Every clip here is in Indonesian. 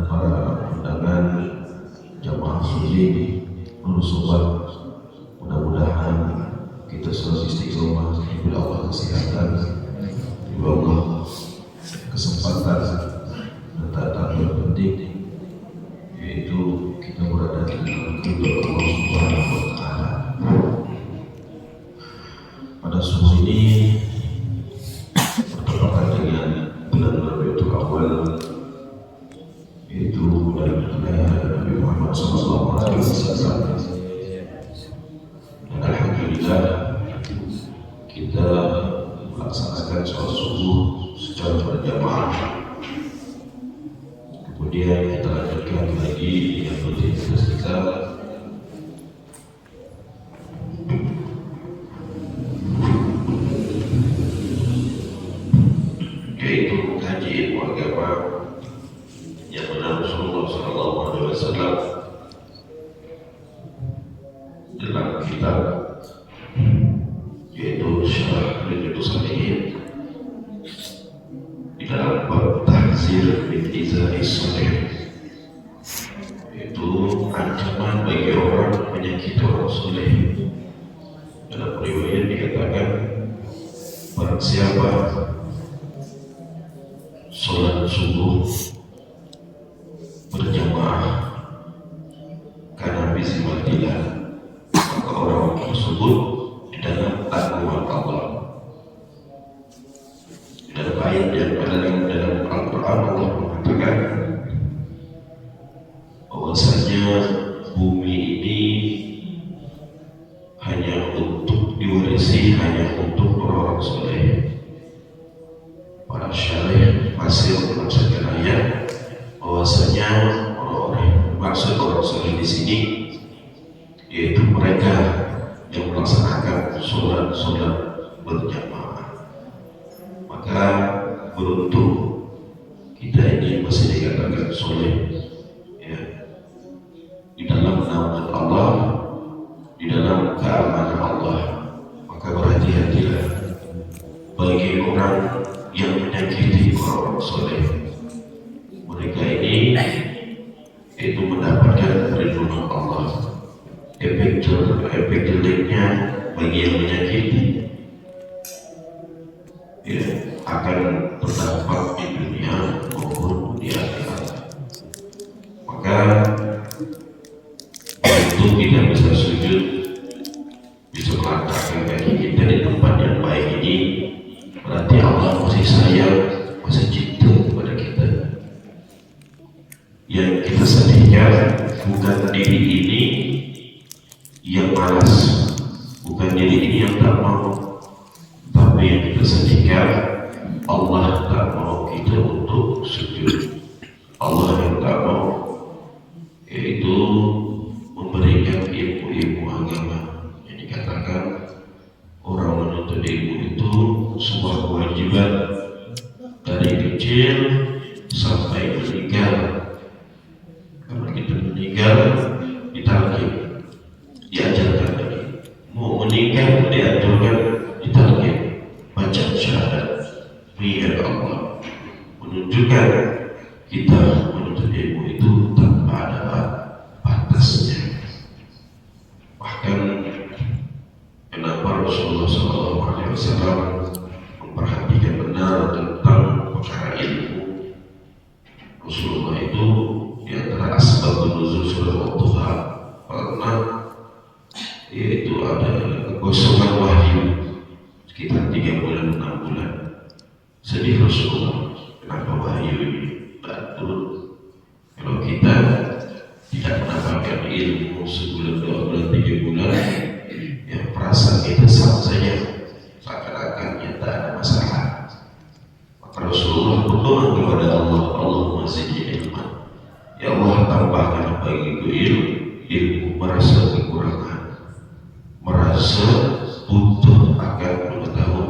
para undangan jamaah muslimin, sobat, mudah-mudahan kita selalu istiqomah diberi Allah kesehatan, diberi Allah kesempatan dan tak terpenting, yaitu kita berada di dalam kehidupan Allah Subhanahu wa Ta'ala. Pada subuh ini bertepatan dengan bulan Rabiul Awal, yaitu bulan kelahiran Nabi Muhammad SAW. Dan alhamdulillah kita melaksanakan sholat subuh secara berjamaah. Kemudian kita lanjutkan lagi yang rutinitas kita, yaitu mengkaji ilmu agama yang benar Rasulullah SAW dalam kitab yaitu Syarah Riyadhus Shalihin di dalam bab tahzir min iza'is salih, yaitu ancaman bagi orang menyakiti orang soleh. Dalam riwayat dikatakan, barang siapa sholat subuh berjamaah karena bizimatillah, maka orang tersebut di dalam tanggungan Allah. Dalam ayat yang dalam Al-Quran Allah mengatakan bahwasanya bumi ini hanya untuk diwarisi, hanya untuk orang-orang soleh. Para syarih masih menafsirkan ayat bahwasanya orang-orang maksud orang soleh di sini yaitu mereka yang melaksanakan sholat berjamaah. Maka beruntung kita ini masih dikatakan soleh, ya, di dalam naungan Allah, di dalam keamanan Allah. Maka berhati-hatilah bagi orang yang menyakiti orang soleh. Mereka ini itu mendapatkan perlindungan Allah. Efek jeleknya bagi yang menyakiti, ya, akan berdampak di dunia maupun di akhirat. Maka itu kita bisa sujud, bisa melangkahkan kaki kita di tempat yang baik ini, berarti Allah masih sayang, masih cinta kepada kita. Yang kita sedihkan bukan diri ini yang malas, bukan diri ini yang tak mau, tapi yang kita sedihkan Allah tak mau kita untuk sujud. Allah yang tak mau, yaitu memberikan ilmu-ilmu agama yang dikatakan orang menuntut ilmu itu sebuah kewajiban dari kecil sampai meninggal. Kalau kita meninggal ditalqin, diajarkan lagi. Mau meninggal diajarkan, ditalqin, baca syahadat riya Allah, menunjukkan kita menuntut ilmu itu tanpa ada batasnya. Bahkan kenapa Rasulullah SAW memperhatikan benar tentang perkara ilmu. Rasulullah itu di antara asbab nuzul surah Al-Duha karena yaitu ada kekosongan wahyu sekitar 3 bulan 6 bulan. Sedih Rasulullah, kenapa wahyu ini turun? Kalau kita tidak mendapatkan ilmu sebulan, 2 bulan, 3 bulan, ya perasaan kita sama saja, seakan-akan kita ada masalah. Maka Rasulullah berdoa kepada Allah, Allahumma zidni ilman, ya Allah tambahkan bagiku ilmu, merasa kekurangan, merasa butuh akan pengetahuan.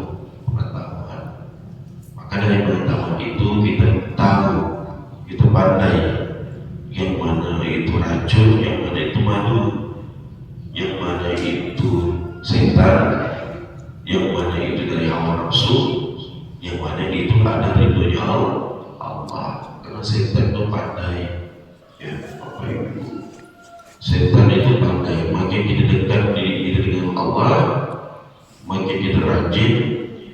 Maka dari pengetahuan itu kita tahu, kita pandai yang mana itu racun, yang mana itu madu, yang mana itu setan, yang mana itu dari hawa nafsu, yang mana itu ada ridhonya Allah. Karena setan itu pandai Ya, Bapak Ibu. Setan itu pandai, makin kita dekat diri kita dengan Allah, makin kita rajin,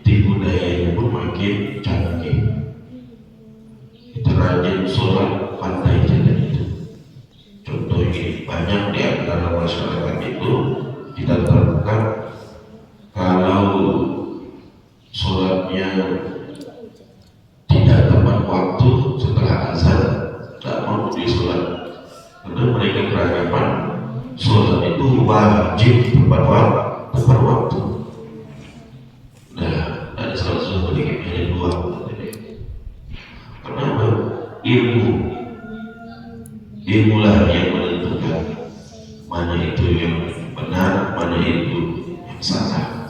tipu dayanya pun makin canggih. Kita rajin sholat, pandai jalan itu. Contoh ini banyak di antara masyarakat itu kita terapkan. Kalau sholatnya tidak tepat waktu setelah azan, tidak mau disolat, karena mereka beranggapan sholat itu wajib tepat waktu. Nah, ada salah satu yang ada dua. Kenapa? Ilmulah yang menentukan mana itu yang benar, mana itu yang salah.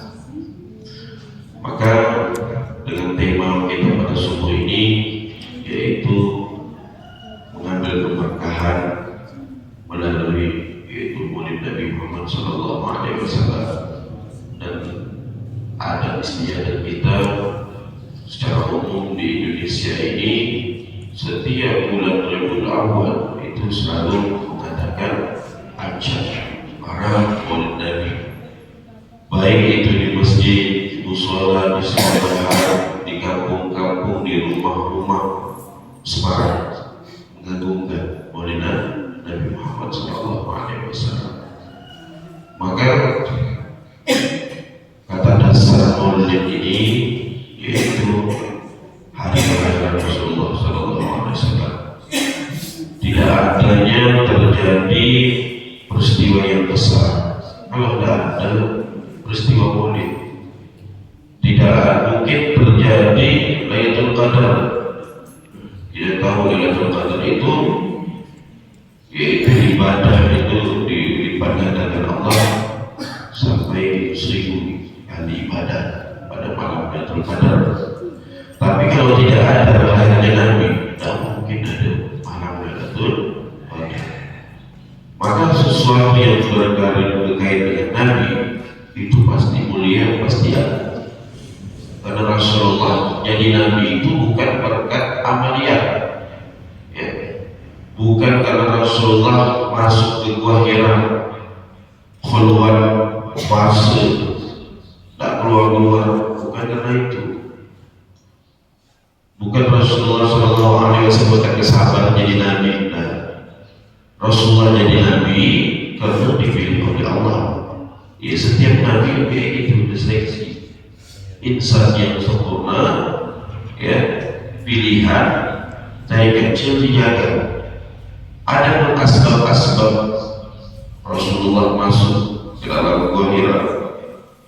Maka dengan tema kita pada subuh ini, yaitu mengambil keberkahan melalui yaitu Maulid Nabi Muhammad SAW, dan adat istiadat kita secara umum di Indonesia ini, setiap bulan Rabiul Awal itu selalu mengadakan acara para Maulid Nabi, baik itu di masjid, musola, di sekolah, di kampung-kampung, di rumah-rumah, semangat mengagungkan Maulid Nabi Muhammad SAW. Maka kata dasar Maulid ini yaitu hari kelahiran Rasulullah SAW. Tidak adanya terjadi peristiwa yang besar kalau tidak ada peristiwa Maulid. Tidak mungkin terjadi Lailatul Qadar. Kita tahu Lailatul Qadar itu yaitu ibadah itu diibadahkan Allah sampai 1000 kali ibadah pada malam Lailatul Qadar. Tapi kalau tidak ada kelahiran Nabi, tidak mungkin ada malam Lailatul Qadar. Maka sesuatu yang berkaitan dengan Nabi itu pasti mulia, pasti ada. Karena Rasulullah jadi Nabi itu bukan berkat amalia, ya. Bukan karena Rasulullah masuk ke Gua Hira, keluar fase, tak keluar, bukan karena itu. Bukan Rasulullah SAW pakai sahabat jadi Nabi. Nah, Rasulullah jadi Nabi karena dipilih oleh Allah. Ya, setiap Nabi kayak gitu, diseleksi. Insan yang sempurna, ya, pilihan dari kecil dijaga. Ada asbab-asbab Rasulullah masuk ke dalam Gua Hira,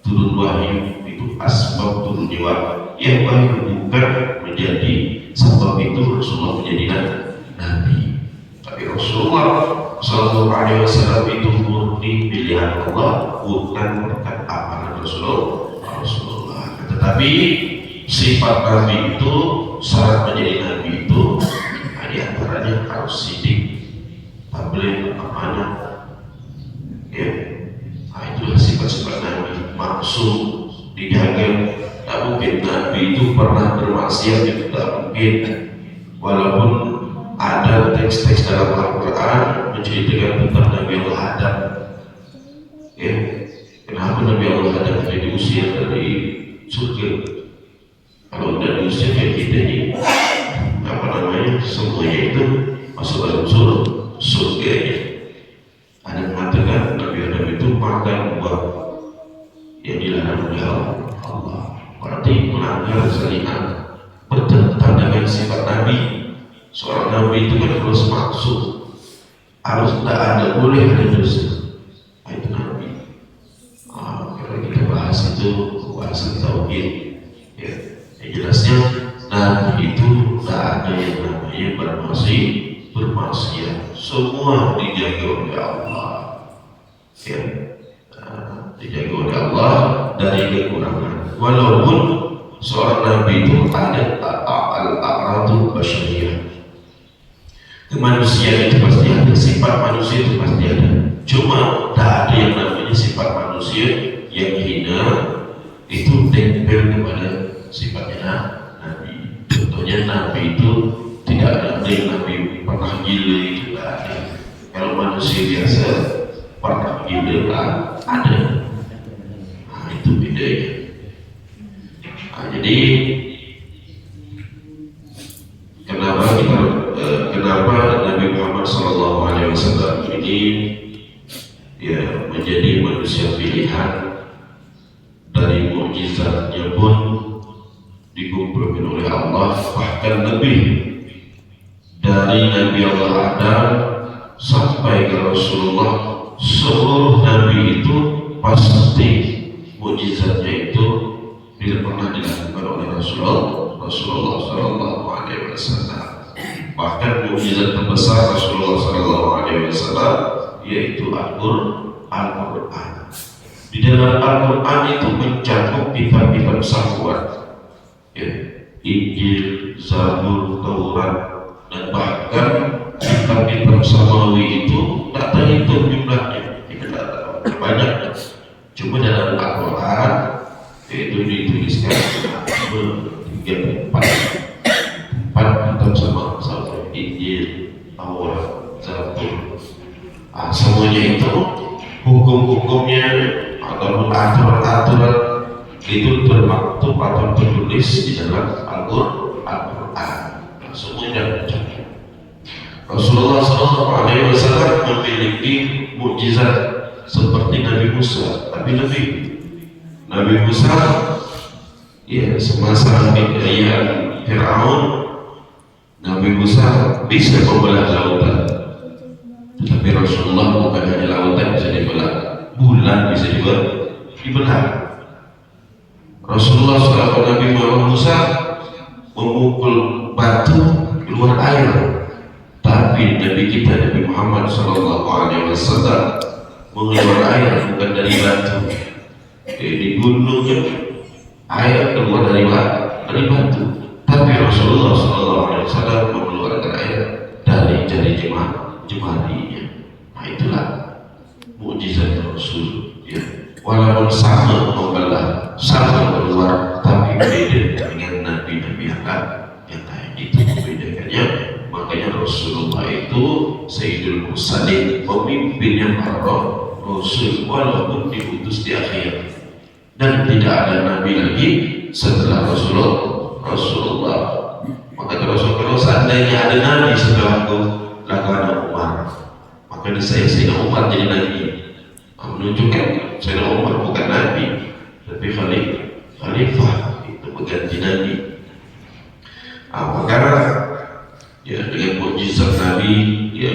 turun wahyu, itu asbab turunnya wahyu. Yang wahyu bukan menjadi sebab itu Rasulullah menjadi Nabi. Tapi Rasulullah SAW itu murni pilihan Allah, bukan berkat amalan Rasulullah. Tetapi sifat Nabi itu, syarat menjadi Nabi itu, di antaranya harus sidik, tabligh, amanah, ya. Nah, itulah sifat-sifat Nabi, maksum, dijaga. Tak mungkin Nabi itu pernah bermaksiat, itu tak mungkin. Walaupun ada teks-teks dalam Al-Quran menceritakan tentang Nabi Allah Adam, ya. Kenapa Nabi Allah Adam diusir dari surga? Kalau udah diusir kayak kita ini, apa namanya, semuanya itu masuk dalam surga. Ada yang mengatakan Nabi Adam itu makan buah yang dilarang oleh Allah, berarti melanggar syariat, bertentangan dengan sifat Nabi. Seorang Nabi itu kan harus maksud, harus tidak ada, boleh ada dosa. Itu Nabi. Kalau kita bahas itu bahasan tauhid, ya, jelasnya Nabi itu tidak ada yang namanya bermaksiat. Semua dijaga oleh Allah, ya, dijaga oleh Allah dari kekurangan. Walaupun seorang Nabi itu ada al-a'radu basyariyah, kemanusiaan itu pasti ada, sifat manusia itu pasti ada. Cuma tak ada yang namanya sifat manusia yang hina itu tempel kepada sifatnya Nabi. Contohnya Nabi itu tidak ada yang Nabi pernah gila, itu tidak ada. kalau manusia biasa pernah gila ada. Nah, itu bedanya. Nah, jadi kenapa Nabi Muhammad SAW ini ya menjadi manusia pilihan, dari mukjizatnya pun dikumpulkan oleh Allah, bahkan lebih dari Nabi Allah Adam sampai ke Rasulullah. Seluruh Nabi itu pasti mukjizatnya itu tidak pernah dilakukan oleh Rasulullah SAW. Bahkan mukjizat terbesar Rasulullah SAW yaitu Al-Quran. Di dalam Al-Quran itu mencakup kitab-kitab samawat, ya, Injil, Zabur, Taurat, dan bahkan kitab-kitab samawi itu tak terhitung jumlahnya, tidak banyak. Cuma dalam Al-Quran itu dituliskan empat kitab sama Injil, Taurat, Zabur. Semuanya itu hukum-hukumnya atau aturan-aturan itu termaktub atau tertulis di dalam Al-Quran. Semuanya tercatat. Rasulullah SAW memiliki mukjizat seperti Nabi Musa, tapi lebih. Nabi Musa, ya, semasa kejayaan Fir'aun, Nabi Musa bisa membelah lautan. Tetapi Rasulullah bukan hanya lautan bisa dibelah, bulan bisa dibelah. Rasulullah SAW, Nabi Musa memukul batu keluar air, tapi Nabi kita Nabi Muhammad SAW mengeluar air bukan dari batu. Di gunungnya air keluar dari batu, tapi Rasulullah SAW mengeluarkan air dari jari jemarinya. Nah, itulah mukjizat Rasul, ya. Walaupun sama membelah, sama keluar, tapi beda dengan nabi-nabi yang lain. Itu membedakannya. Makanya Rasulullah itu Sayyidul Mursalin, pemimpinnya para Rasul, walaupun diutus di akhir, dan tidak ada nabi lagi setelah Rasulullah. Maka Rasulullah, seandainya ada nabi setelahku, lakukan Umar, maka saya Sayyidina Umar jadi nabi. Menunjukkan Sayyidina Umar bukan nabi, tapi khalifah, itu mengganti nabi. Maka ya dengan mukjizat Nabi, ya,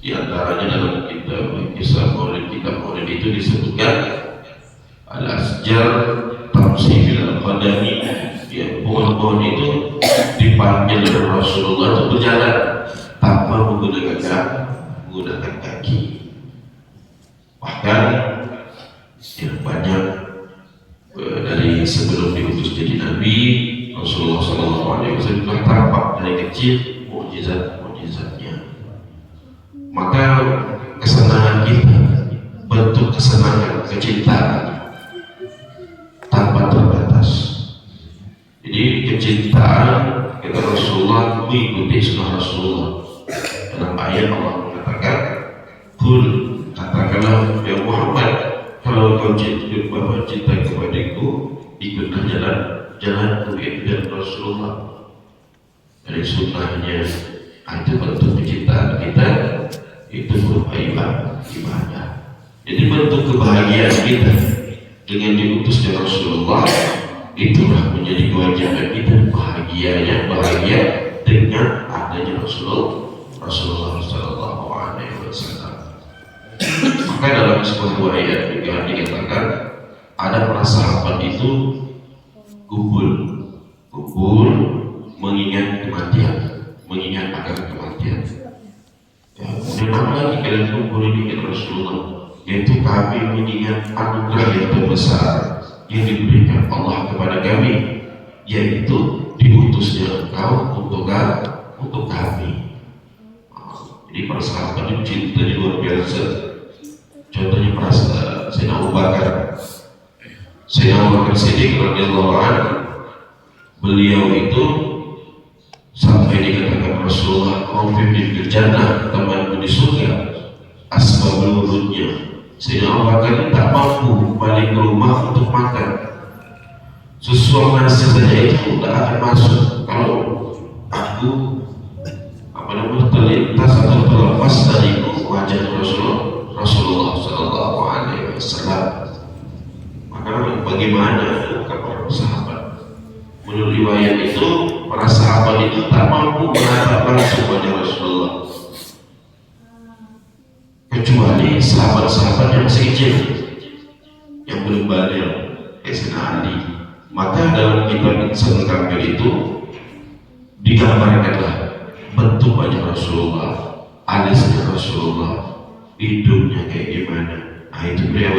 di antaranya dalam kisah Maulid, kitab Maulid itu disebutkan Al-Asjar Tamsi Al-Qadami, ya, pohon-pohon itu dipanggil oleh Rasulullah untuk berjalan tanpa menggunakan kaki. Bahkan ya, banyak dari sebelum diutus jadi Nabi, Rasulullah SAW telah tampak dari kecil mukjizatnya. Maka kesenangan kita, bentuk kesenangan, kecintaan tanpa terbatas. Jadi kecintaan kita Rasulullah mengikuti sunnah Rasulullah. Dalam ayat Allah mengatakan, "Qul," katakanlah ya Muhammad, kalau kau cinta kepadaku, ikutlah jalanku, yaitu Rasulullah. Dari sunnahnya, itu bentuk kecintaan kita, itu berupa ibadah. Jadi bentuk kebahagiaan kita dengan diutusnya Rasulullah, itulah menjadi kewajiban kita, bahagia dengan adanya Rasulullah SAW. Maka dalam sebuah ayat juga dikatakan ada para sahabat itu kumpul mengingat kematian, mengingat akan kematian. Ya, kemudian apa lagi kalian kumpul ini dengan Rasulullah? Yaitu kami mengingat anugerah yang terbesar yang diberikan Allah kepada kami, yaitu diutusnya Engkau untuk kami. Jadi para sahabat itu cintanya luar biasa. Contohnya para Sayyidina Abu Bakar Siddiq radhiyallahu anhu, beliau itu sampai dikatakan Rasulullah, "Rafiqi fil jannah," temanku di surga. asbab nurunnya. Sehingga Abu Bakar tak mampu balik ke rumah untuk makan. Sesuatu nasi saja itu tidak akan masuk kalau aku terlintas atau terlepas dari wajah Rasulullah Shallallahu Alaihi Wasallam. Maka bagaimana para sahabat? Menurut riwayat itu, para sahabat itu tak mampu menatap langsung wajah Rasulullah, kecuali sahabat-sahabat yang masih kecil, yang belum balik, Sayyidina Ali. Maka dalam kitab Insan Kamil itu digambarkanlah bentuk wajah Rasulullah, alisnya Rasulullah, hidungnya kayak gimana. Nah itu beliau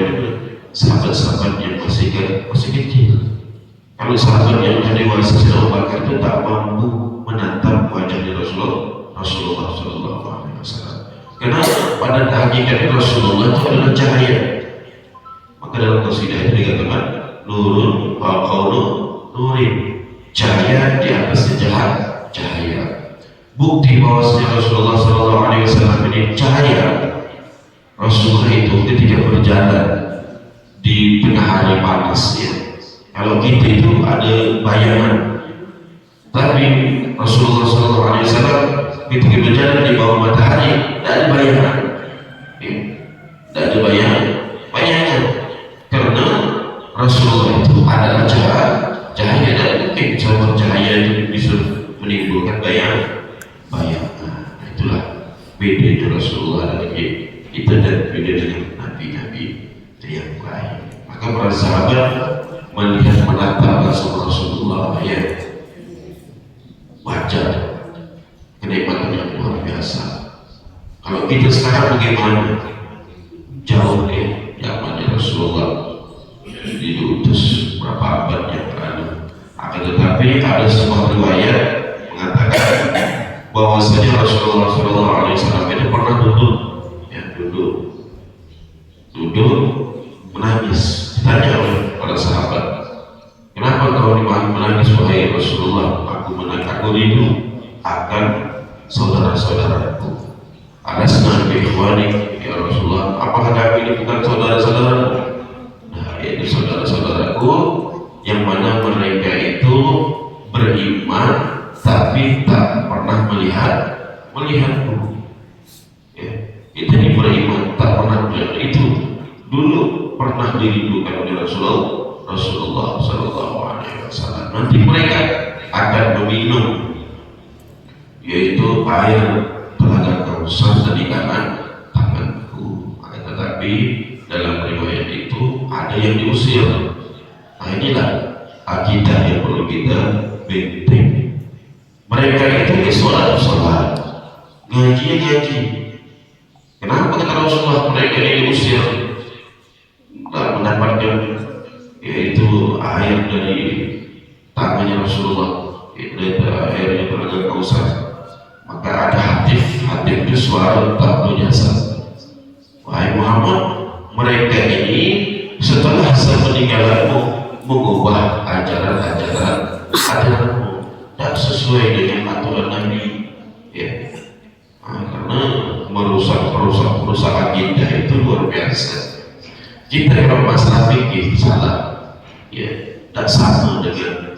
sahabat-sahabat yang masih kecil. Kalau sahabat yang sudah dewasa Abu Bakar itu tak mampu menatap wajahnya Rasulullah Shallallahu Alaihi Wasallam. Karena pada hakikatnya Rasulullah itu adalah cahaya. Maka dalam qasidah itu dikatakan nurun wa qawlu nurin, cahaya di atasnya cahaya. Bukti bahwasanya Rasulullah Shallallahu Alaihi Wasallam ini cahaya. Rasulullah itu ketika berjalan di tengah hari panas, ya, kalau kita itu ada bayangan, tapi Rasulullah Shallallahu Alaihi Wasallam ketika berjalan di bawah matahari tidak ada bayangan, ya, tidak ada bayangan, karena Rasulullah itu adalah cahaya dan mungkin cahaya itu bisa menimbulkan bayangan. Nah, itulah beda itu Rasulullah dan kita dan beda dengan nabi-nabi yang lain. Maka para sahabat melihat menatap Rasulullah, ya, wajar kenikmatan yang luar biasa. Kalau kita sekarang bagaimana? Jauh zamannya Rasulullah diutus berapa abad yang lalu. Akan tetapi ada sebuah riwayat mengatakan bahwasanya Rasulullah Shallallahu Alaihi Wasallam itu pernah duduk menangis. Ditanya oleh para sahabat, kenapa kau menangis wahai Rasulullah? Aku rindu akan saudara-saudaraku. Alasna bi ikhwani ya Rasulullah, apakah kami ini bukan saudara-saudara? Nah, yaitu saudara-saudaraku yang mana mereka itu beriman tapi tak pernah melihatku. Ya, itu yang beriman tak pernah melihat itu dulu pernah dirindukan oleh Rasulullah Sallallahu Alaihi Wasallam. Nanti mereka akan meminum yaitu air telaga Kausar dari tanganku. Tetapi dalam riwayat itu ada yang diusir. Nah inilah akidah yang perlu kita benteng. Mereka itu sholat, ngaji. Kenapa kata Rasulullah mereka ini diusir? Tak mendapatkan yaitu air dari tangannya Rasulullah, yaitu airnya telaga Kausar. Maka ada hatif itu suara tak jasad. Wahai Muhammad, mereka ini setelah meninggalmu mengubah ajaranmu tak sesuai dengan aturan Nabi, ya. Karena merusak akidah itu luar biasa. Kita kalau masalah fikih salah, ya, tak sama dengan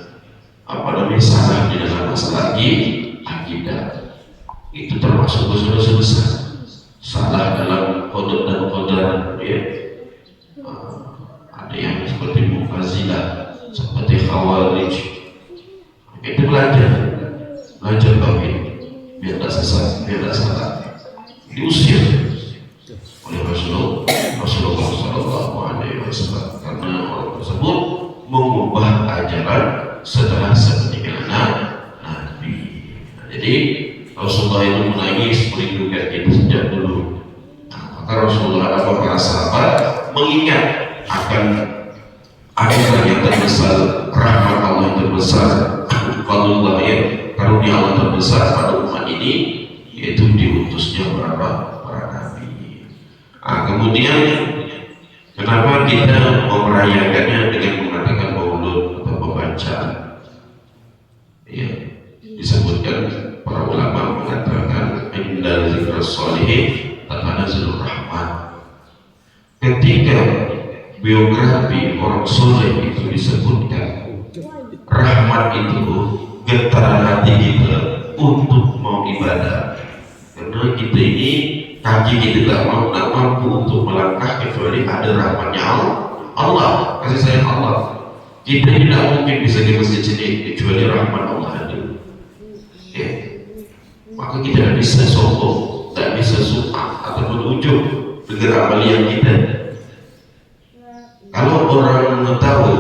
salah di dalam masalah akidah. Itu termasuk dosa-dosa besar. Salah dalam qada dan qadar, ya. Ada yang seperti Mu'tazilah, seperti Khawarij. Itu belajar tauhid, biar tak sesat, biar tak salah. Diusir oleh Rasulullah Sallallahu Alaihi Wasallam karena orang tersebut mengubah ajaran setelah meninggalnya Nabi. Jadi Rasulullah itu menangis merindukan itu sejak dulu. Maka Rasulullah dan para sahabat mengingat akan ajaran yang terbesar, rahmat Allah yang terbesar, fadlullah, ya, karunia Allah terbesar pada umat ini, yaitu diutusnya para nabi. Kemudian kenapa kita merayakannya dengan mengatakan maulud atau pembacaan? Ya, disebutkan para ulama mengatakan indal zikr sholihin tatanazzalur rahmah. ketika biografi orang soleh itu disebutkan, rahmat itu getaran hati kita untuk mau ibadah. Karena kita ini kaki kita tidak mampu untuk melangkah kecuali ada rahmatnya Allah, kasih sayang Allah. Kita tidak mungkin bisa ke masjid sini kecuali rahmat Allah ada. Ya. Maka kita tidak bisa sombong, tidak bisa sum'ah ataupun ujub dengan amalan kita. Kalau orang mengetahui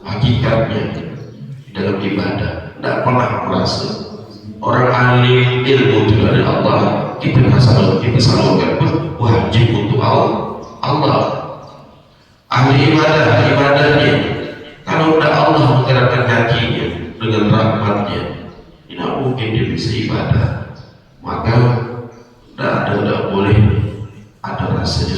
hakikatnya dalam ibadah, tidak pernah merasa orang alim ilmu itu dari Allah, kita salurkan wajib untuk Allah. Ahli ibadahnya, kalau tidak Allah menggerakkan kakinya dengan rahmatnya, tidak mungkin dia bisa ibadah. Maka tidak boleh ada rasanya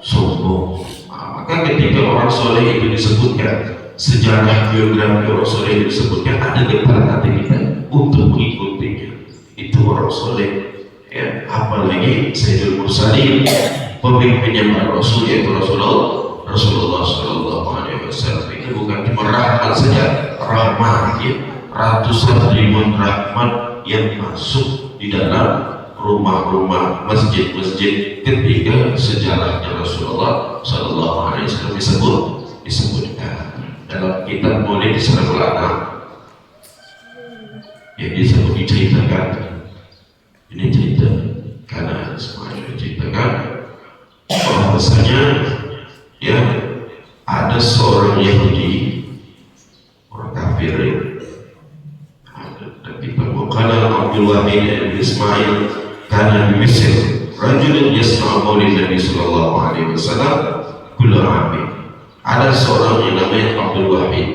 sombong. Maka ketika orang soleh itu disebutkan, sejarah biografi orang soleh itu disebutkan, ada getaran hati kita untuk mengikutinya. Itu orang soleh. Ya, apalagi Sayyidul Mursalin, pemimpinnya para Rasul, yaitu Rasulullah Sallallahu Alaihi Wasallam. Itu bukan cuma rahmat saja, rahmat ya, ratusan ribuan rahmat yang masuk di dalam rumah-rumah, masjid-masjid ketika sejarahnya Rasulullah Sallallahu Alaihi Wasallam disebutkan dalam kitab Maulid Surahul Anam. Yang disebut diceritakan, ini cerita karena semuanya diceritakan bahwasanya ya ada seorang Yahudi, orang kafir ya, dan kita Qala Abdul Wahid bin Ismail karena di Mesir rajulun yasma'u maulid Nabi sallallahu alaihi wasallam kullu amin. Ada seorang yang namanya Abdul Wahid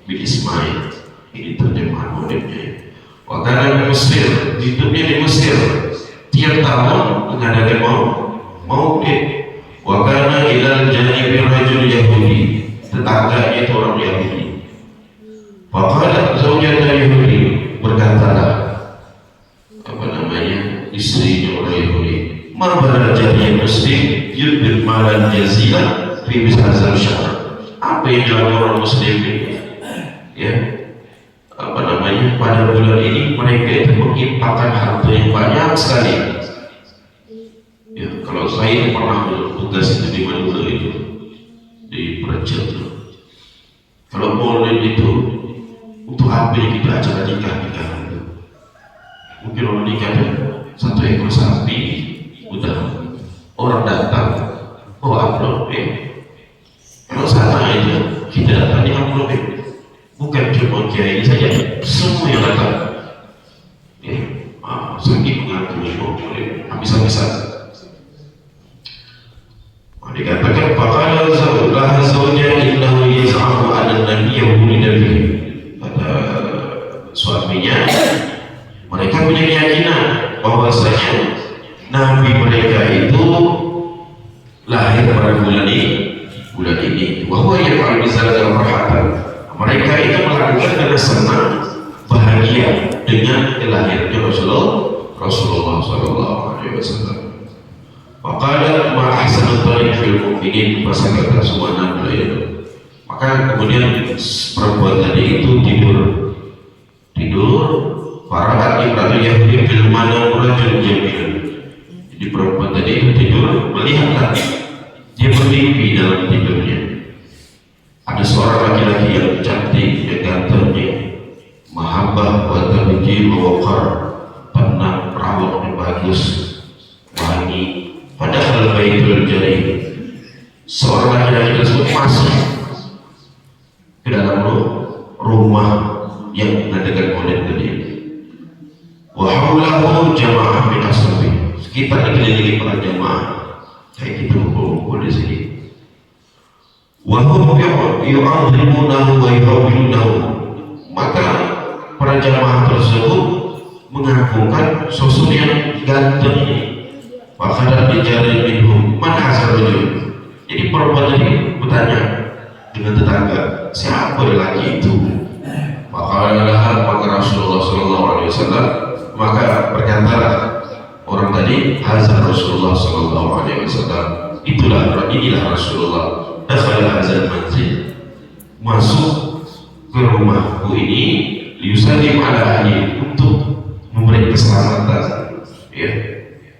bin Ismail, ini terjemahan maulidnya. Wa kana di Mesir, hidupnya di Mesir, tiap tahun mengadakan maulid. Wa kana ilal janibi rajul Yahudi, tetangganya itu orang Yahudi. Faqala zawjata Yahudi, berkatalah istrinya orang Yahudi, ma barajahnya muslim yudbir malan jazilan fi misazal syahr. Apa yang dilakukan orang muslim ini ya, pada bulan ini mereka itu menginfakkan harta yang banyak sekali ya. Kalau saya pernah bertugas itu di Madura itu, di Praja itu, kalau maulid itu untuk apa yang kita acara nikah itu, mungkin orang nikah satu ekor sapi, udah orang datang, amplop kalau sana aja kita datang di amplop bukan cuma kiai saja, semua yang datang saking mengaku habis-habisan. Dikatakan faqala laha zawjah innahu yaz'amu anna nabiyya wulida bihi. Kata suaminya, mereka punya keyakinan bahwasanya Nabi mereka itu lahir pada bulan ini. Wahwa yaf'al bizalika farhatan. Mereka itu melakukan dengan senang bahagia dengan kelahirannya Rasulullah Sallallahu Alaihi Wasallam. Faqala ma ahsanu tariq fil mu'minin, fasakata subhanahu wa ta'ala. Maka kemudian perempuan tadi itu tidur para imratu Yahudi fil manam rajul jamil. Jadi perempuan tadi itu tidur melihat dia bermimpi dalam tidurnya ada seorang laki-laki yang cantik, yang gantengnya, mahabbah wa tabji wa waqar, tenang, perawatnya bagus, wangi. Padahal baitul jari, seorang laki-laki tersebut masuk ke dalam rumah yang mengadakan maulid tadi. Wa haulahu jamaah min ashabi, sekitar dikelilingi para jamaah kayak gitu kumpul di sini. Wa hum yu'adhimunahu wa yuhawwilunahu, maka para jamaah tersebut mengagungkan sosok yang ganteng ini. Fakadar dijari minhum man hazar rajul. Jadi perempuan tadi bertanya dengan tetangga, siapa lelaki itu? Maka Rasulullah Sallallahu Alaihi Wasallam, maka berkatalah orang tadi, hazar Rasulullah Sallallahu Alaihi Wasallam, inilah Rasulullah. Dakhala hadzal manzil, masuk ke rumahku ini, liyusallim ala ahli, untuk memberi keselamatan, ya,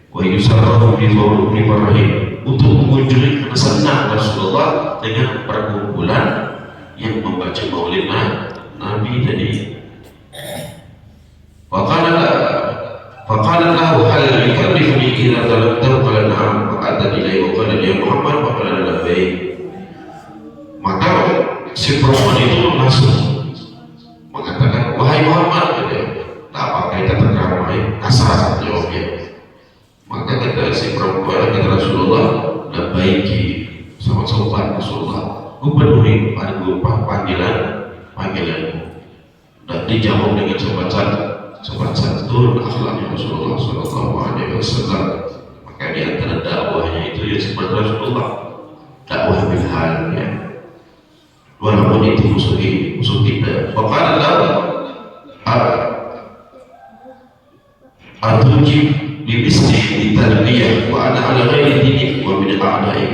wa yusarrahu bi rahim, untuk mengunjungi kesenangan Rasulullah dengan perkumpulan yang membaca maulid Nabi tadi. Faqala lahu hal yukallifuni idza talabtahu, qala na'am, faqala ilaihi wa qala ya Muhammad, wa qala labbaik. Maka si perempuan itu langsung mengatakan, wahai Muhammad, tak pakai kata keramai, kasar jawabnya. Maka kata si perempuan, kata Rasulullah, labbaiki, sama sopan Rasulullah, aku penuhi panggilanmu. Dan dijawab dengan sopan santun, akhlaknya Rasulullah Sallallahu Alaihi Wasallam. Maka di antara dakwahnya itu ya sopan Rasulullah, dakwah bil hal, ya, walaupun itu musuh kita. Faqala lahu atujib bimisli tarbiyah wa ana ala ghairi dinik wa min a'da'i.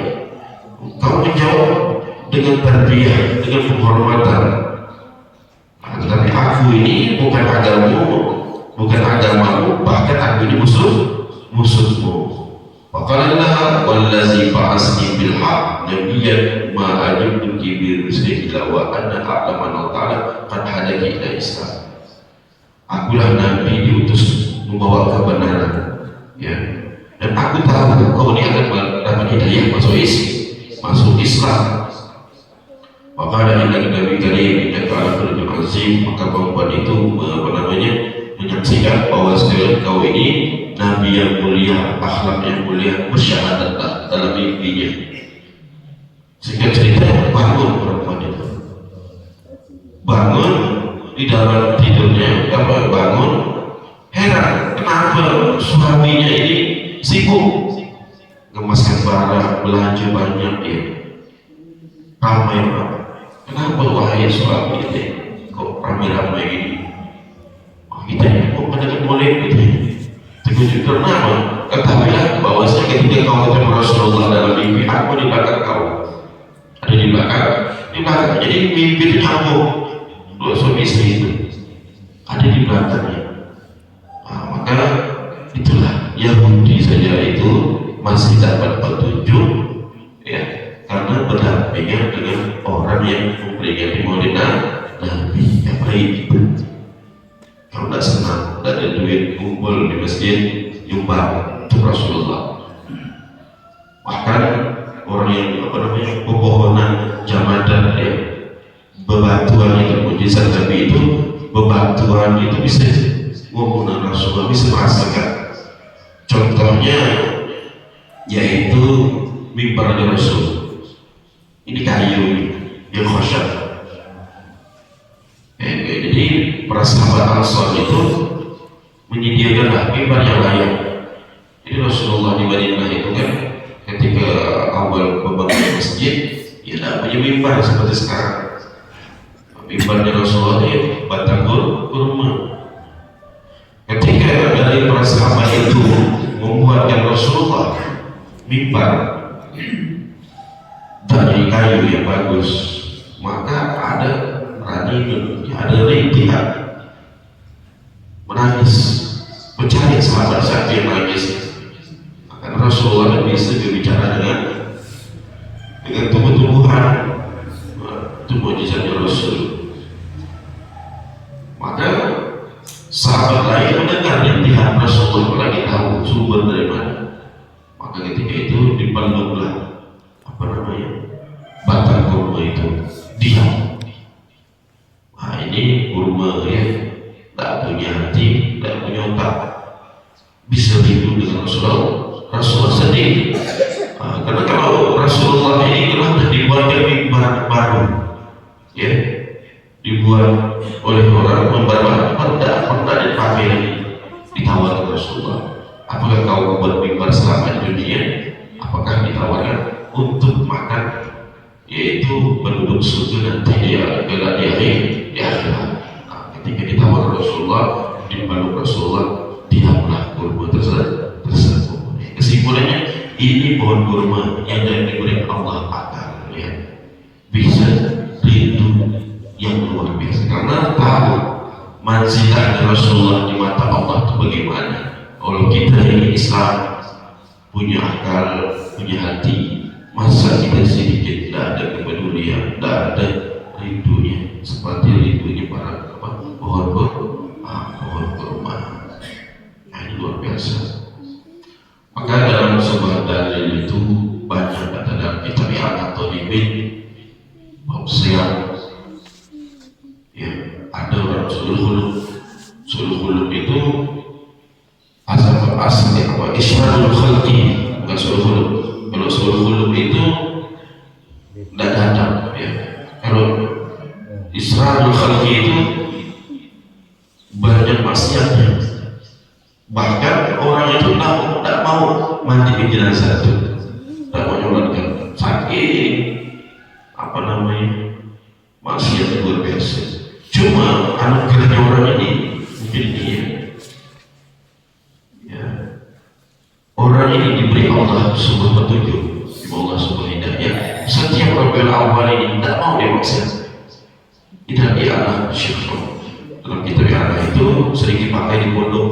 Kau menjawab dengan tarbiyah, dengan penghormatan. Tetapi aku ini bukan agamamu, bahkan aku ini musuhmu. Faqala laha wallazi ba'asni bil haqq nabiyyan ma ajibtuki bi rusuli wa anna a'lamu anna ta'ala qad hadaki ila Islam. Akulah nabi diutus membawa kebenaran, ya, dan aku tahu kau ini akan mendapat hidayah masuk Islam. Maka ada Nabi Karim yang ala azim, maka perempuan itu menyaksikan bahwa kau ini nabi yang mulia, akhlak yang mulia, bersyahadat dalam mimpinya. Sehingga cerita bangun perempuan itu, bangun di dalam tidurnya, bangun heran kenapa suaminya ini sibuk ngemaskan barang, belanja banyak, ya, ramai. Kenapa wahai suami ini kok ramai-ramai ini? Kita ini kok mendengar boleh gitu. Terkejut kenapa? Ketahuilah bahwasanya ketika kau ketemu Rasulullah dalam mimpi, aku di belakang kau, ada di belakang. Jadi mimpi itu nyambung, dua suami istri itu ada di belakangnya. Maka itulah Yahudi saja itu masih dapat petunjuk, ya, karena berdampingan dengan orang yang memperingati maulid Nabi yang baik. Kalau tidak senang, tidak ada duit, kumpul di masjid, nyumbang untuk Rasulullah. Bahkan orang yang pepohonan jamadan, ya, bebatuan itu, mujizat Nabi itu, bebatuan itu bisa ngomong Rasulullah, bisa merasakan. Contohnya yaitu mimbarnya Rasul. Ini kayu yang khosyaf. Jadi para sahabat Ansar itu menyediakan mimbar yang layak. Jadi Rasulullah di Madinah itu kan ketika awal pembangunan masjid, ya namanya mimbar seperti sekarang. Mimbarnya Rasulullah itu batang kurma. Ketika dari para sahabat itu membuatkan Rasulullah mimbar dari kayu yang bagus, maka ada radinun, ada rintihan, menangis, mencari sahabat saja yang menangis. Maka Rasulullah bisa berbicara dengan tumbuh-tumbuhan, itu mujizatnya Rasul. Maka sahabat lain mendengar rintihan Rasulullah, lagi tahu sumber dari mana. Maka ketika itu dipeluklah batang kurma itu, diam. Nah ini kurma, ya, tak punya hati, tak punya otak, bisa hidup dengan Rasulullah sendiri. Karena kalau Rasulullah ini telah dibuatkan mimbar baru, ya, dibuat oleh orang membawa perda dipakai lagi, ditawarkan Rasulullah. Apakah kau buat mimbar selama di dunia? Apakah ditawarkan untuk makan, yaitu penduduk surga nanti dia bela di akhirat. Ketika ditawar Rasulullah, dipeluk Rasulullah, diamlah kurma tersebut. Kesimpulannya ini pohon kurma yang diberi Allah akal, ya, bisa rindu yang luar biasa karena tahu manzilah Rasulullah di mata Allah itu bagaimana. Kalau kita ini Islam punya akal, punya hati, masa kita sedikit tidak ada kepedulian, tidak ada rindunya seperti rindunya para pohon kurma. Nah, ini luar biasa. Maka dalam sebuah dalil itu banyak kata dalam kitab Al-Talibin bab siang, ya, ada orang sulul hulub itu asal apa isyarat khalqi, bukan sulul hulub. Kalau sulul hulub itu tidak datang, ya. Kalau isyarat khalqi itu banyak maksiatnya, bahkan orang itu tidak mau mandi di jenazah itu, tidak mau nyolatkan, saking apa namanya maksiat luar biasa. Cuma anugerahnya orang ini mungkin dia, ya, orang ini diberi Allah sebuah petunjuk, Allah sebuah hidayah. Setiap orang awal ini tidak mau dia maksiat. Tidak dia anak syukur. Dalam kitab yang itu sering dipakai di pondok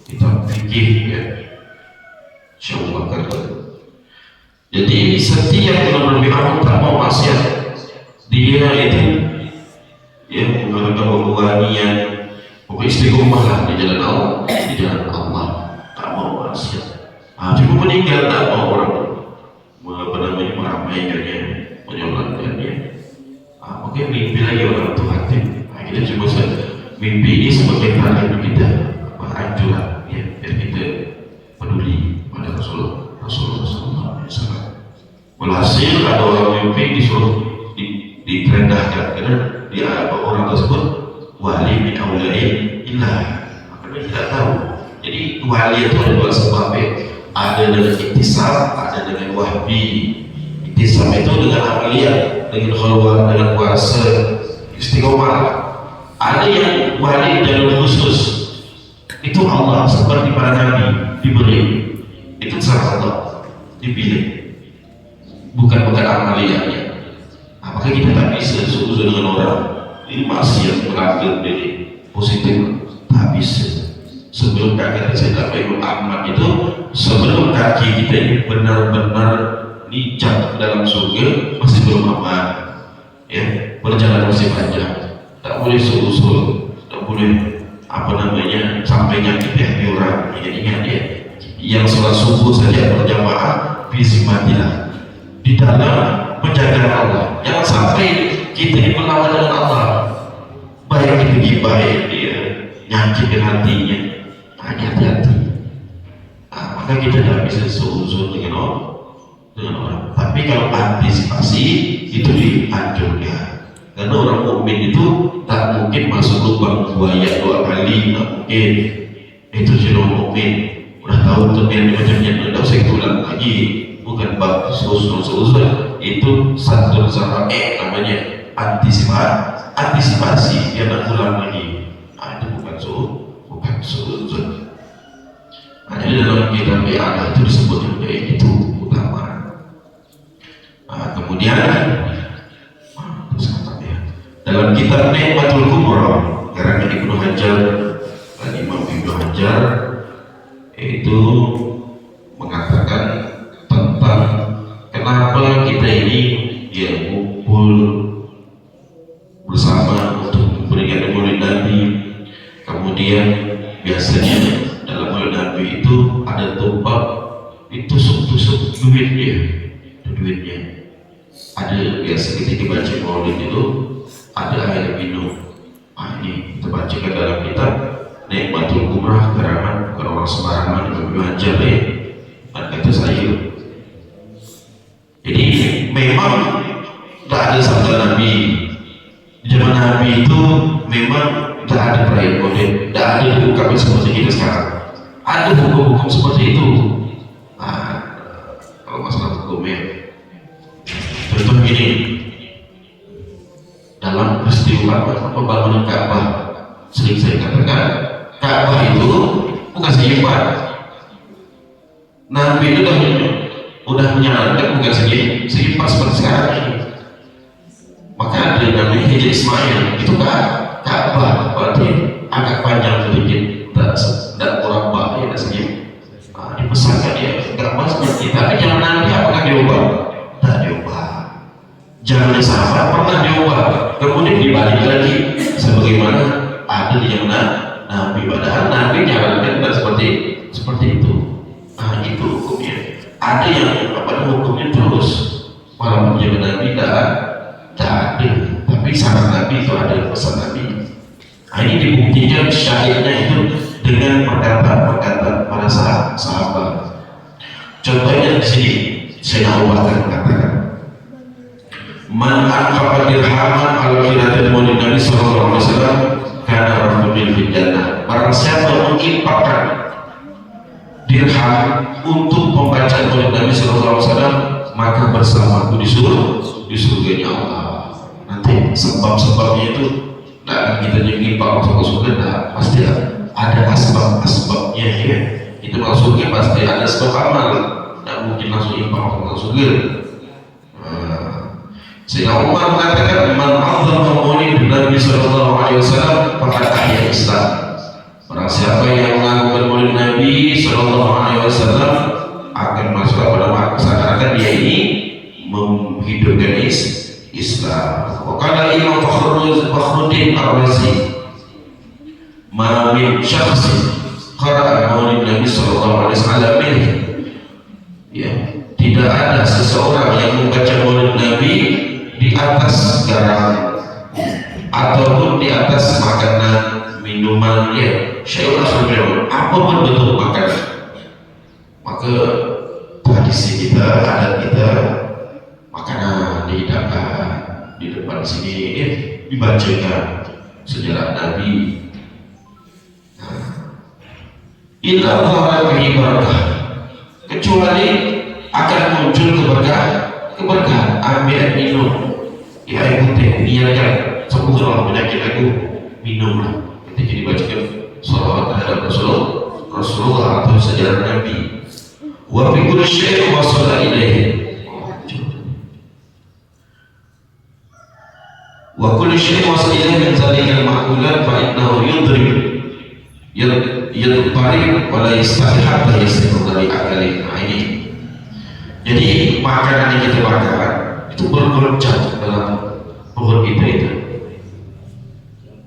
kita fikih, ya, Syekh Bakar. Jadi setiap orang awal tak mau maksiat, dia itu, ya, menggunakan kewangian, pokoknya istiqomah lah di jalan Allah, tak mau maksiat. Cuma meninggal tak mau orang meramaikannya, menyolatkannya. Mungkin mimpi lagi orang itu hati. Kita cuma mimpi ini sebagai tanda kita, anjuran, ya, biar kita peduli pada Rasulullah SAW. Walhasil ada orang mimpi disuruh direndahkan karena dia orang tersebut wali min awliya illah, karena tidak tahu. Jadi wali itu ada dua sebab, ada dengan iktisab, ada dengan wahbi. Iktisab itu dengan amaliyah, dengan khalwat, dengan puasa, istiqomah. Ada yang wali jalur khusus, itu Allah seperti para nabi diberi, itu cara Allah dipilih, bukan amaliyahnya. Maka kita tak bisa seuzon dengan orang ini maksiat melanggar diri positif, tak bisa. Sebelum kaki saya Imam Ahmad itu, sebelum kaki kita ini benar-benar nicap dalam surga, masih belum aman, ya, perjalanan masih panjang, tak boleh seusul, tak boleh apa namanya sampai nyakiti hati orang. Ingat ya, yang sholat subuh saja berjamaah bizimatilah di dalam penjagaan Allah. Jangan sampai kita ini melawan dengan Allah, baik itu gibah dia nyakitin hatinya, hati-hati. Maka kita tidak bisa seuzon dengan orang. Tapi kalau antisipasi itu dianjurkan, karena orang mukmin itu tak mungkin masuk lubang buaya 2 kali, tak mungkin. Itu jenuh mukmin udah tahu terjadi macamnya, tidak usah ulang lagi. Bukan bab seuzon, itu satu sama namanya antisipasi, dia nak ulang lagi. Itu bukan seuzon. Jadi dalam kitab Al itu disebut kayak itu utama. Kemudian dalam kitab Ni'matul Kubra karangan Ibnu Hajar, Imam Ibnu Hajar itu mengatakan tentang kenapa kita ini ya kumpul bersama untuk memberikan maulid Nabi. Kemudian biasanya dalam maulid Nabi itu ada tumpah, itu tusuk duitnya. Ada biasa ketika baca maulid itu ada air minum. Ini kita bacakan dalam kitab Ni'matul Kubra karangan bukan orang sembarangan, Ibnu Hajar, ya, dan kata saya. Jadi memang tak ada sabda Nabi di zaman Nabi itu, memang tak ada perayaan maulid, tak ada bukan seperti kita sekarang. Ada hukum-hukum seperti itu. Kalau masalah hukumnya, contoh begini, dalam peristiwa pembangunan Ka'bah, sering saya katakan Ka'bah itu bukan seimbang. Nabi itu dah udah menyarankan bukan segi pas seperti sekarang ini. Maka ada namanya Hijr Ismail itu Ka'bah, berarti agak panjang sedikit, tidak murabba ya segi. Dibesarkan dia, nggak masuk kita, tapi jangan nanti apakah diubah? Tak diubah. Jangan sahabat pernah diubah, kemudian dibalik lagi sebagaimana ada di zaman Nabi. Padahal Nabi nyarankan tidak seperti itu. Itu hukumnya. Ada yang hukumnya terus, walaupun zaman Nabi tak ada, tapi saran Nabi itu ada, pesan Nabi. Ini dibuktikan syahidnya itu dengan perkataan para sahabat. Contohnya di sini, Sayyidina Abu Bakar mengatakan, "Man anfaqa dirhaman ala qiratil maulid Nabi sallallahu alaihi wasallam kana rajulun fil jannah." Barang siapa menginfakkan dirham untuk pembacaan maulid Nabi sallallahu alaihi wasallam, maka bersamaku di surganya Allah. Nanti sebab-sebabnya itu nah kita jadi masuk surga, nah pasti ada asbab-asbabnya ya. Itu masuk surga pasti ada sebab amal, tidak mungkin langsung masuk surga. Sayyidina Umar mengatakan, "Man 'azzama maulid Nabi sallallahu alaihi wasallam faqad ahya Islam." Barang siapa yang mengagungkan maulid Nabi sallallahu alaihi wasallam akan masuk pada masyarakat, dia ini menghidupkan Islam. Wakala Imam Fakhruddin Ar-Razi, "Ma min syakhsin qara'a maulid Nabi sallallahu alaihi wasallam." Ya, tidak ada seseorang yang membaca maulid Nabi di atas garam ataupun di atas makanan, minuman, ya, syai'un akhir, apapun bentuk makanan. Maka tradisi kita, adat kita, makanan dihidangkan di depan sini, dibacakan sejarah Nabi. Illa Allah fihi barakah, kecuali akan muncul keberkahan. Ambil minum, ya air putih, niatkan sembuhlah penyakit aku, minumlah. Ketika dibacakan salawat terhadap Rasulullah atau sejarah Nabi. Wa fi kulli syai'in wasala ilaihi, wa kulli syai'in wasala ilaihi min zalikal ma'kulat fa innahu yudrib yadpari wa la yastahil hatta yasbiqu dari akali. Ini jadi makanan yang kita makan itu bergoncang dalam perut kita itu,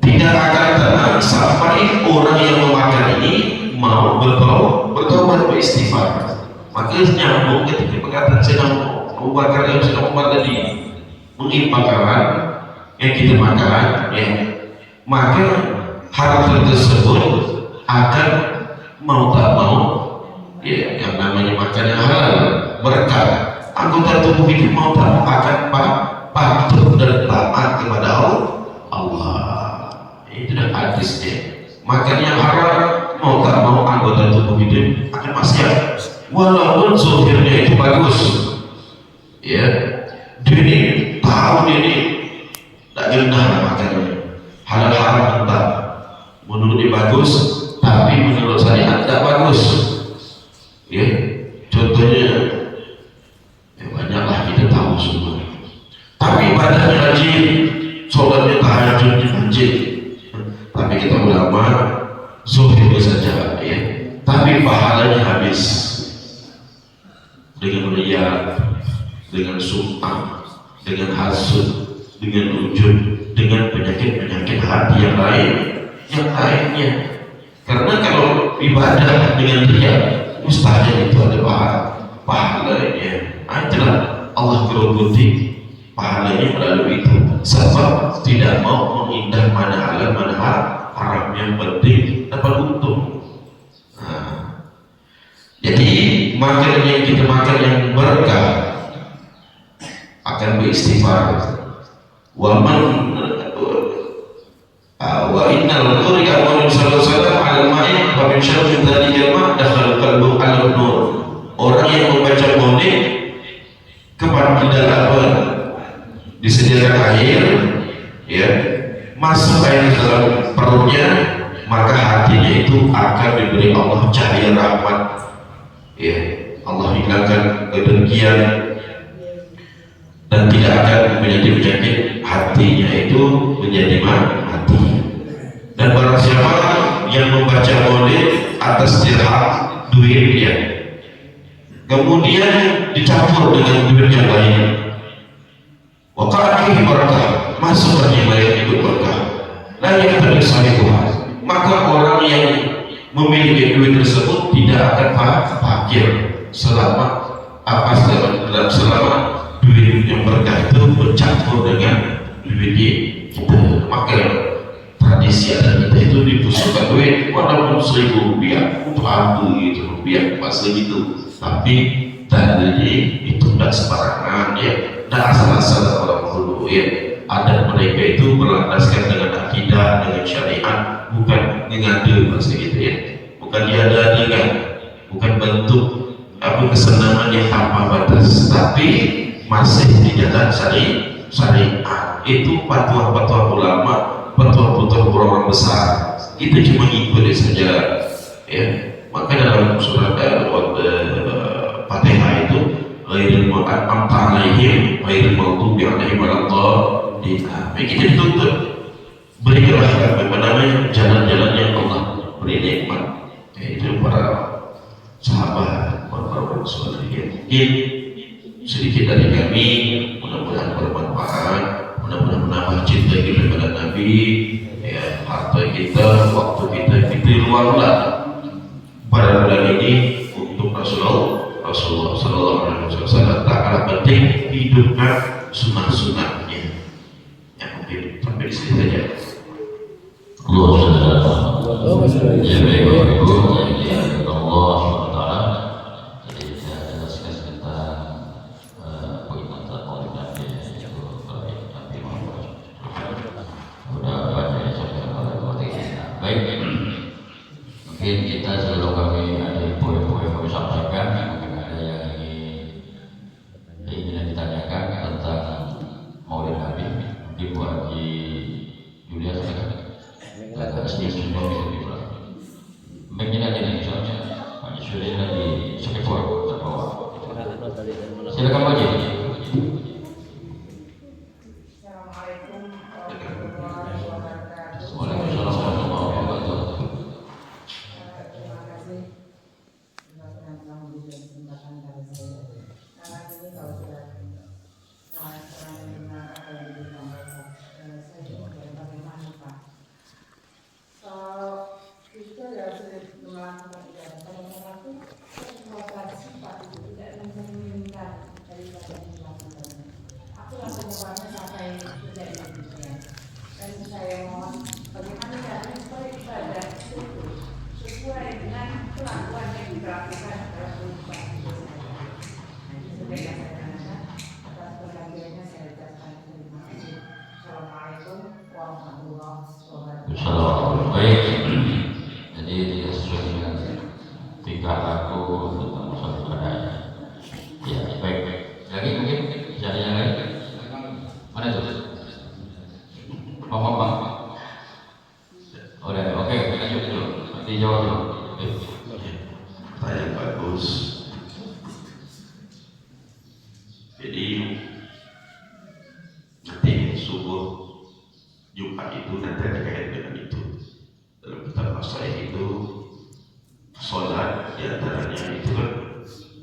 tidak akan tenang sampai orang yang memakan ini mau bertobat, beristighfar. Maka nyambung ketika perkataan Sayyidina Abu Bakar yang Sayyidina Umar tadi, mengimpakkan yang kita makan, ya, maka hal tersebut akan mau tak mau, ya, yang namanya makan yang halal berkah. Anggota tubuh itu mau tak mau akan patuh dan taat kepada Allah. Itu dah hadisnya. Makan yang haram mau tak mau anggota tubuh itu akan maksiat, walaupun zahirnya itu bagus. Ya, ini tahu ini tak genah makannya, halal haram entah. Menurut dia bagus, tapi menurut saya tidak bagus. Ya, contohnya ya banyaklah kita tahu semua. Tapi ibadahnya rajin, sholatnya tahajudnya rajin. Tapi kita ulama zahir saja, ya. Tapi pahalanya habis dengan riya, dengan sum'ah, dengan hasud, dengan ujub, dengan penyakit-penyakit hati yang lainnya. Karena kalau ibadah dengan riya, mustahil itu ada pahalanya. Itulah Allah gerogoti pahalanya melalui itu, sebab tidak mau mengindah mana halal mana haram, yang penting dapat untung. Jadi makan yang kita makan yang berkah akan beristighfar. Wa innal qur'a wa sallallahu alaihi wasallam al-ma'in wa min syarri dzalika ma dakhala qalbu al-nur. Orang yang membaca maulid kepada apa disediakan air, ya, masuk air dalam perutnya, maka hatinya itu akan diberi Allah cahaya rahmat, ya, Allah hilangkan kedengkian dan tidak akan menjadi penyakit hatinya itu menjadi mati. Dan barang siapa yang membaca maulid atas dirham duit dia, kemudian dicampur dengan duit yang lain, waqa'at fihi barakah, masukkan yang lain ikut berkah, la yahtadi sahibuha, maka orang yang memiliki duit tersebut tidak akan fakir selama selama duit yang berkah itu bercampur dengan duit kita. Maka tradisi adat kita itu dipusatkan duit walaupun 1.000 rupiah untuk apa gitu rupiah pas gitu, tapi tadi itu tidak sembarangan ya, tidak asal-asalan orang dulu ya. Adat mereka itu berlandaskan dengan akidah, dengan syariat, bukan ngada bahasa gitu ya, bukan diada-adakan, bukan bentuk kesenangan yang tanpa batas, tapi masih di jalan syariat. Itu fatwa-fatwa ulama, fatwa-fatwa orang besar, kita cuma ikut saja ya. Maka dalam surat Fatihah itu ghairil maghdubi alaihim ghairil maghdubi alaihim waladdallin, kita dituntut berikanlah jalan-jalan yang Allah beri nikmat, yaitu para sahabat, para salihin. Mungkin sedikit dari kami, mudah-mudahan bermanfaat, mudah-mudahan menambah cinta kita kepada Nabi ya, harta kita, waktu kita luanglah pada bulan ini untuk Rasulullah Sallallahu Alaihi Wasallam. Tak kalah penting hidupkan sunnah-sunnahnya. Ya mungkin sampai di sini saja. Allah ya baik Ibu, Allah Taala jadi saya jelaskan tentang bagaimana maulid Nabi itu Nabi Muhammad. Sudah banyak yang saya sampaikan. Baik, mungkin kita sebelum kami ada ibu-ibu yang kami sampaikan, mungkin ada yang ingin ditanyakan tentang maulid Nabi. Mungkin Bu Haji Julia silakan. Agak sedikit begini aja nih soalnya Pak Yusri lagi sekepor terbawah. Silakan Pak Haji. Assalamualaikum warahmatullahi wabarakatuh. Waalaikumsalam warahmatullahi wabarakatuh. Terima kasih telah memberikan kesempatan kepada saya. Karena ini kalau sudah sekarang mendengar apa yang diberikan oleh saya juga bagaimana Pak. Kalau kita ya sudah melakukan ibadah pada waktu kekuatan sifat itu tidak menginginkan daripada yang dilakukan. Aku rasa jawabannya sampai terjadi demikian. Dan saya mohon bagaimana caranya supaya ibadah itu sesuai dengan kelakuan yang dilakukan dalam kehidupan hidup saya. Nah, itu sudah yang saya tanyakan. Atas perhatiannya saya ucapkan terima kasih. Assalamualaikum warahmatullahi wabarakatuh. Assalamualaikum. Baik. Jadi dia sesuai dengan tingkah laku tentang masalah ibadahnya. Ya, baik. Lagi mungkin bisa ada yang lain? Mana itu? Bang. Udah, oke, lanjut dulu. Nanti jawab dulu. Pertanyaan bagus. Jadi nanti subuh Jumat itu nanti ada kaitan dengan itu. Dalam kitab Masail itu sholat diantaranya itu kan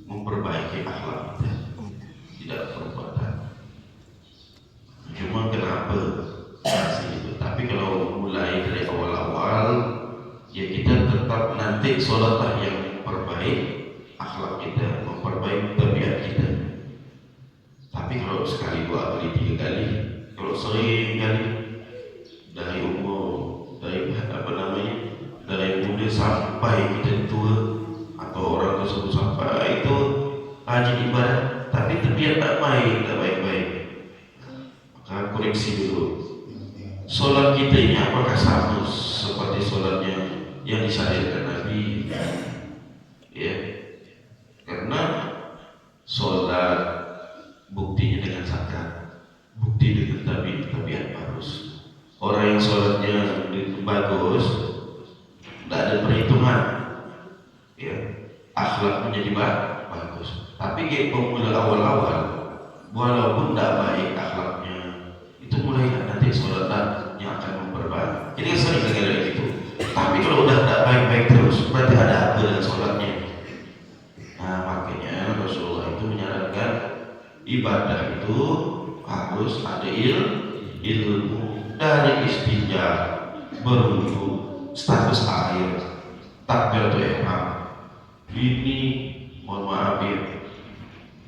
memperbaiki akhlak kita, tidak perbuatan. Cuma kenapa masih itu? Tapi kalau mulai dari awal-awal, ya kita tetap nanti sholatlah yang memperbaik akhlak kita, memperbaiki tabiat kita. Tapi kalau sekali, dua kali, tiga kali, kalau sering kali dari umur, dari muda sampai kita tua atau orang tersebut sampai itu rajin ibadah, tapi tabiat tak baik-baik, maka koreksi dulu. Solat kita ini apakah sama seperti solatnya yang disyariatkan Nabi? Ya, karena solat buktinya dengan zakat, bukti dengan tabiat bagus. Orang yang sholatnya bagus, tidak ada perhitungan, ya, akhlak menjadi bagus. Tapi kayak pemula awal-awal, walaupun tidak baik akhlaknya, itu mulai nanti sholatnya akan memperbaiki. Jadi sering kayak gitu. Tapi kalau udah tidak baik-baik terus, berarti ada apa dengan sholatnya. Nah makanya Rasulullah itu menyarankan ibadah itu harus ada ilmu dari istinja, berwudu, status air, takbiratul ihram. Ini mohon maaf ya,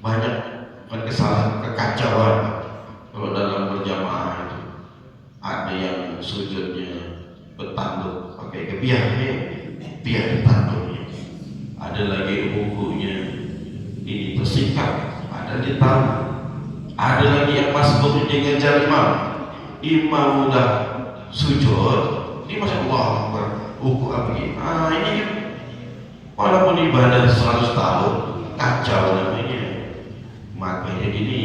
banyak kesalahan, kekacauan kalau dalam berjamaah itu. Ada yang sujudnya bertanduk pakai kebiasaan, biar tanduknya. Ada lagi bukunya ini tersingkap, ada ditaruh. Ada lagi yang masbuk dengan jari imam udah sujud, ini masya Allah buku apa ini? Ini walaupun ibadah 100 tahun kacau namanya. Makanya gini,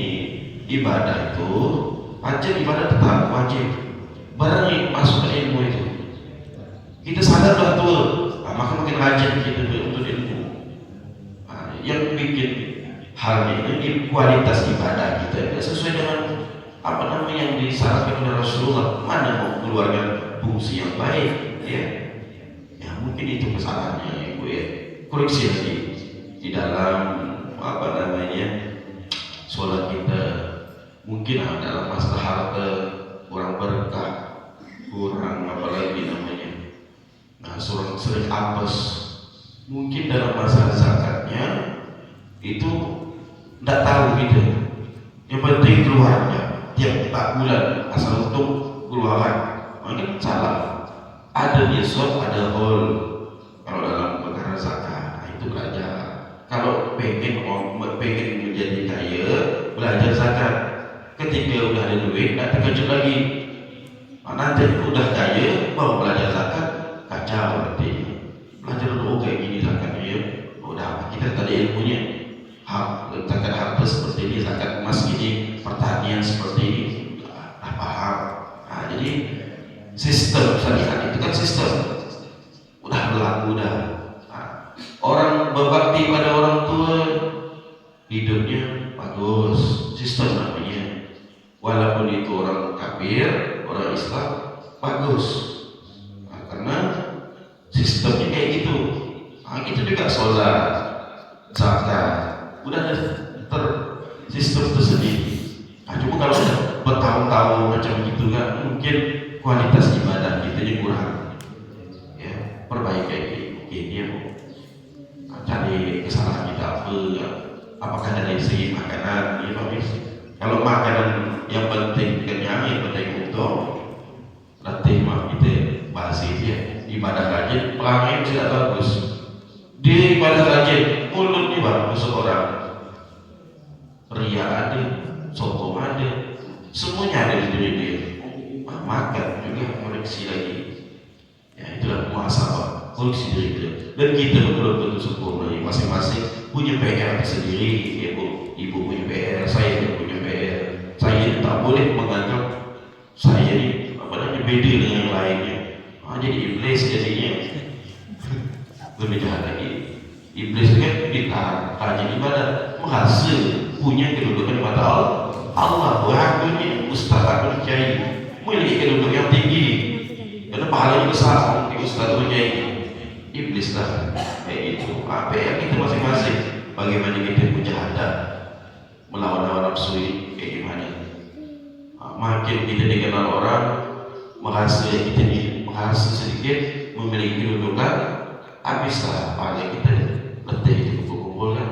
ibadah itu wajib, ibadah tetap wajib. Barang masuk ke ilmu itu, kita sadar betul, maka makin rajin kita untuk ilmu. Yang bikin hal ini kualitas ibadah kita sesuai dengan apa namanya yang disyaratkan oleh Rasulullah. Mana mau mengeluarkan fungsi yang baik, ya mungkin itu kesalahannya, ibu ya. Koreksi lagi di dalam apa namanya sholat kita, mungkin dalam masalah harta kurang berkah, kurang apa lagi namanya, sering apes. Mungkin dalam masalah zakatnya itu tidak tahu gitu. Yang penting keluarnya tiap bulan asal untung keluaran, mungkin salah. Ada nisab, ada hol. Kalau dalam perkara zakat, itu belajar. Kalau pengen menjadi kaya, belajar zakat. Ketika udah ada duit, tidak terkejut lagi. Nanti udah kaya, mau belajar zakat, kacau berarti. Belajar dulu kayak gini zakatnya ya. Udah kita tadi ilmunya. Zakat harta seperti ini, zakat emas ini, pertanian seperti ini, paham. Jadi sistem syariat itu kan sistem udah berlaku dah. Orang berbakti pada orang tua hidupnya bagus, sistem namanya. Walaupun itu orang kafir, orang Islam bagus, karena sistemnya kayak gitu. Itu juga sholat, zakat, udah ada sistem tersendiri. Cuma kalau bertahun-tahun macam gitu kan, mungkin kualitas ibadah kita yang kurang. Ya, perbaiki ini ya, cari kesalahan kita apa? Apakah dari segi makanan? Ya, bagus. Kalau makanan yang penting kenyang, yang penting untuk latih kita bahas itu ya. Ibadah rajin, pelanggan tidak bagus. Dia ibadah rajin, mulutnya bagus orang. Ria ada, sombong ada, semuanya ada di diri dia. Makan juga koleksi lagi. Ya itulah muhasabah, koleksi diri kita. Dan kita betul-betul sempurna. Masing-masing punya PR sendiri. Ibu punya PR, saya punya PR. Saya tak boleh menganggap saya ini apa namanya beda dengan yang lainnya. Jadi iblis jadinya. Lebih jahat lagi. Iblis kan kita rajin ibadah, menghasil punya kedudukan pada Allah. Berhakunya ustaz atau kiai memiliki kedudukan yang tinggi karena pahalanya besar. Mungkin ustaz atau kiai, iblis lah kayak gitu. Apa yang kita masing-masing, bagaimana kita mujahadah melawan hawa nafsu ini kayak gimana? Makin kita dikenal orang, menghasil sedikit, memiliki kedudukan, habislah pahala kita letih itu kumpul-kumpulkan.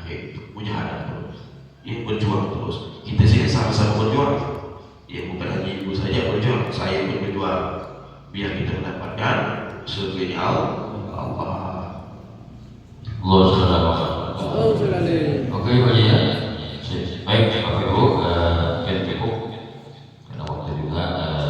Kayak gitu, mujahadah terus. Ya berjuang terus. Kita sih sama-sama berjuang. Ya bukan hanya ibu saja berjuang, saya pun berjuang biar kita mendapatkan surga Allah.